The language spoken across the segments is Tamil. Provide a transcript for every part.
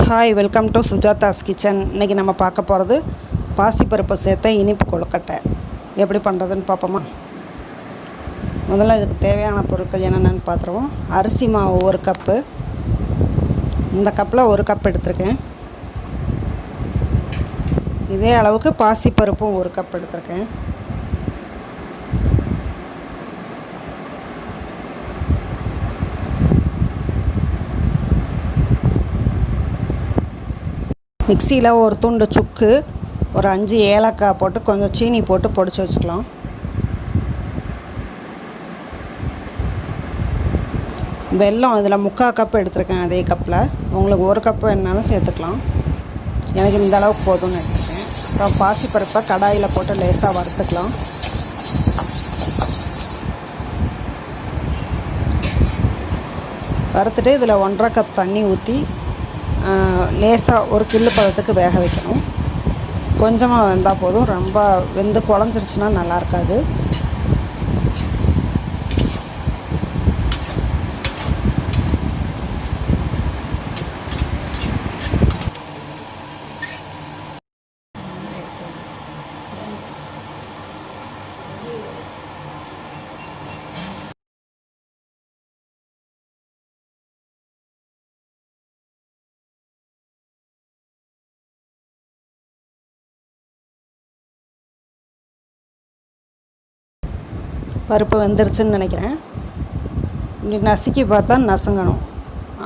Hi, welcome to சுஜாதாஸ் kitchen. இன்றைக்கி நம்ம பார்க்க போகிறது பாசிப்பருப்பு சேர்த்த இனிப்பு கொழுக்கட்டை எப்படி பண்ணுறதுன்னு பார்ப்போமா. முதல்ல இதுக்கு தேவையான பொருட்கள் என்னென்னு பார்த்துருவோம். அரிசி மாவு 1 கப்பு, இந்த கப்பில் 1 கப் எடுத்திருக்கேன். இதே அளவுக்கு பாசிப்பருப்பும் 1 கப் எடுத்திருக்கேன். மிக்சியில் ஒரு துண்டு சுக்கு, ஒரு 5 ஏலக்காய் போட்டு கொஞ்சம் சீனி போட்டு பொடிச்சு வச்சுக்கலாம். வெல்லம் இதில் 3/4 கப் எடுத்திருக்கேன். அதே கப்பில் உங்களுக்கு 1 கப் வேணாலும் சேர்த்துக்கலாம். எனக்கு இந்த அளவுக்கு போதும்னு எடுத்துருக்கேன். அப்புறம் பாசிப்பருப்பை கடாயில் போட்டு லேசாக வறுத்துக்கலாம். வறுத்துட்டு இதில் 1/2 கப் தண்ணி ஊற்றி லேசாக ஒரு கில்லு பதத்துக்கு வேக வைக்கணும். கொஞ்சமாக வெந்தால் போதும், ரொம்ப வெந்து குழஞ்சிருச்சுன்னா நல்லா இருக்காது. பருப்பு வெந்துருச்சுன்னு நினைக்கிறேன். இப்படி நசுக்கி பார்த்தா நசுங்கணும்,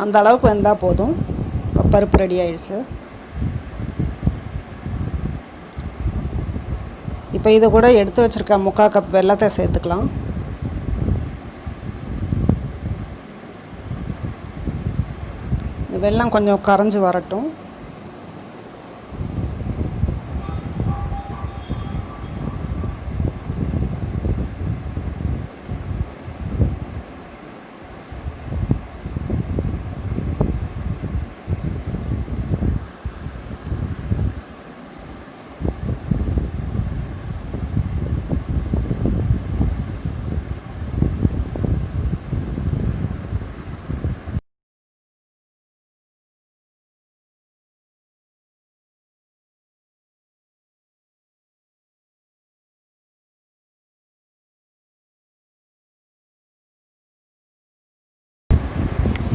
அந்த அளவுக்கு வெந்தால் போதும். இப்போ பருப்பு ரெடி ஆகிடுச்சு. இப்போ இதை கூட எடுத்து வச்சுருக்க 3/4 கப் வெல்லத்தை சேர்த்துக்கலாம். இந்த வெல்லம் கொஞ்சம் கரைஞ்சி வரட்டும்.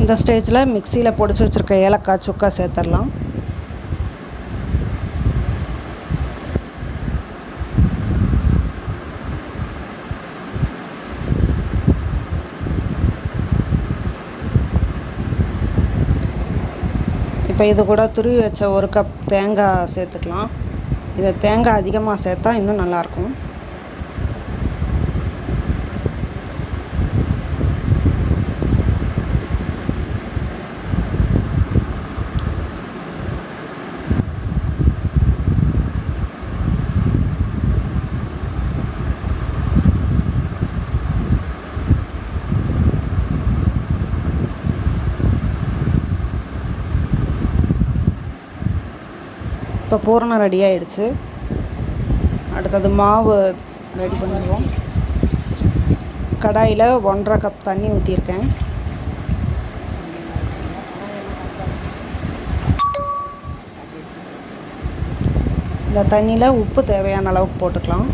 இந்த ஸ்டேஜில் மிக்சியில் பொடிச்சு வச்சுருக்க ஏலக்காய் சுக்கா சேர்த்துடலாம். இப்போ இது கூட துருவி வச்ச 1 கப் தேங்காய் சேர்த்துக்கலாம். இதை தேங்காய் அதிகமாக சேர்த்தா இன்னும் நல்லாயிருக்கும். இப்போ பூரணம் ரெடி ஆகிடுச்சு. அடுத்தது மாவு ரெடி பண்ணிடுவோம். கடாயில் 1/2 கப் தண்ணி ஊற்றிருக்கேன். இந்த தண்ணியில் உப்பு தேவையான அளவுக்கு போட்டுக்கலாம்.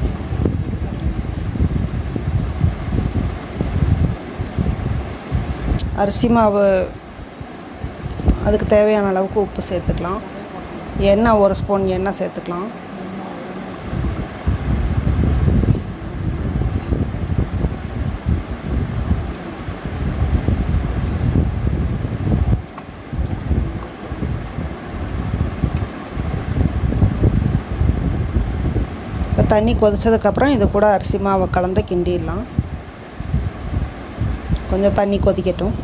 அரிசி மாவு அதுக்கு தேவையான அளவுக்கு உப்பு சேர்த்துக்கலாம். எண்ணெய் 1 ஸ்பூன் எண்ணெய் சேர்த்துக்கலாம். இப்போ தண்ணி கொதிச்சதுக்கப்புறம் இது கூட அரிசி மாவை கலந்து கிண்டிடலாம். கொஞ்சம் தண்ணி கொதிக்கட்டும்.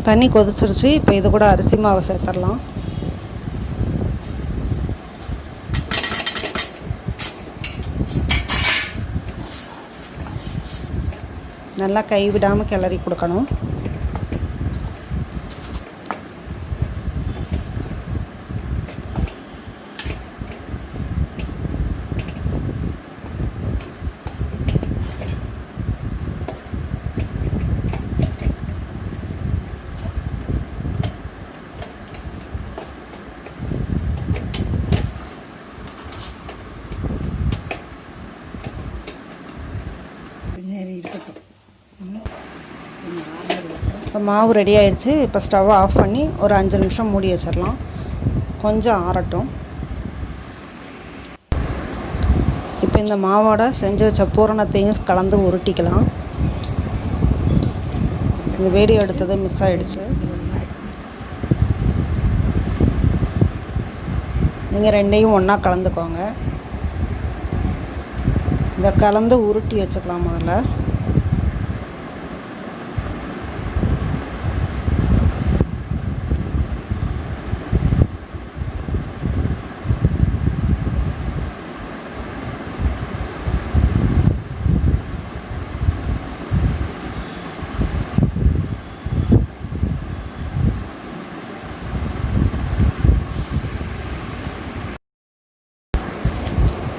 தண்ணி கொதிச்சிருச்சு. இப்போ இது கூட அரிசி மாவை சேர்த்துடலாம். நல்லா கைவிடாமல் கிளறி கொடுக்கணும். மாவு ரெடி ஆகிடுச்சு. இப்போ ஸ்டவ்வை ஆஃப் பண்ணி ஒரு 5 நிமிஷம் மூடி வச்சிடலாம். கொஞ்சம் ஆறட்டும். இப்போ இந்த மாவோட செஞ்சு வச்ச பூரணத்தையும் கலந்து உருட்டிக்கலாம். இந்த வீடியோ எடுத்தது மிஸ் ஆகிடுச்சு. நீங்கள் ரெண்டையும் ஒன்றா கலந்துக்கோங்க. இதை கலந்து உருட்டி வச்சுக்கலாம் முதல்ல.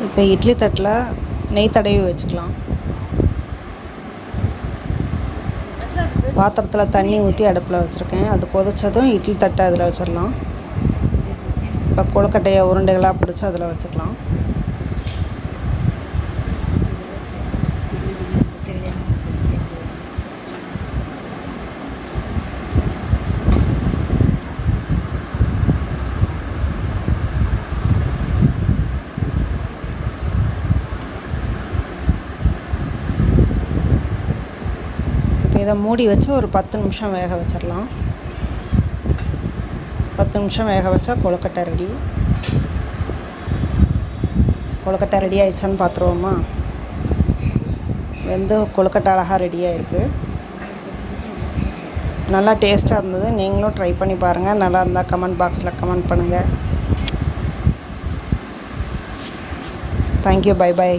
இப்போ இட்லி தட்டில் நெய் தடவி வச்சுக்கலாம். பாத்திரத்தில் தண்ணி ஊற்றி அடுப்பில் வச்சுருக்கேன். அது கொதித்ததும் இட்லி தட்டை அதில் வச்சிடலாம். இப்போ கொழுக்கட்டையை உருண்டைகளாக பிடிச்சி அதில் வச்சுக்கலாம். இதை மூடி வச்சு ஒரு 10 நிமிஷம் வேக வச்சிடலாம். 10 நிமிஷம் வேக வச்சா கொழுக்கட்டை ரெடி. கொழுக்கட்டை ரெடி ஆகிடுச்சான்னு பார்த்துருவோமா? வெந்து கொழுக்கட்டை அழகாக ரெடியாக இருக்குது. நல்லா டேஸ்ட்டாக இருந்தது. நீங்களும் ட்ரை பண்ணி பாருங்கள். நல்லா இருந்தால் கமெண்ட் பாக்ஸில் கமெண்ட் பண்ணுங்கள். தேங்க்யூ. பை.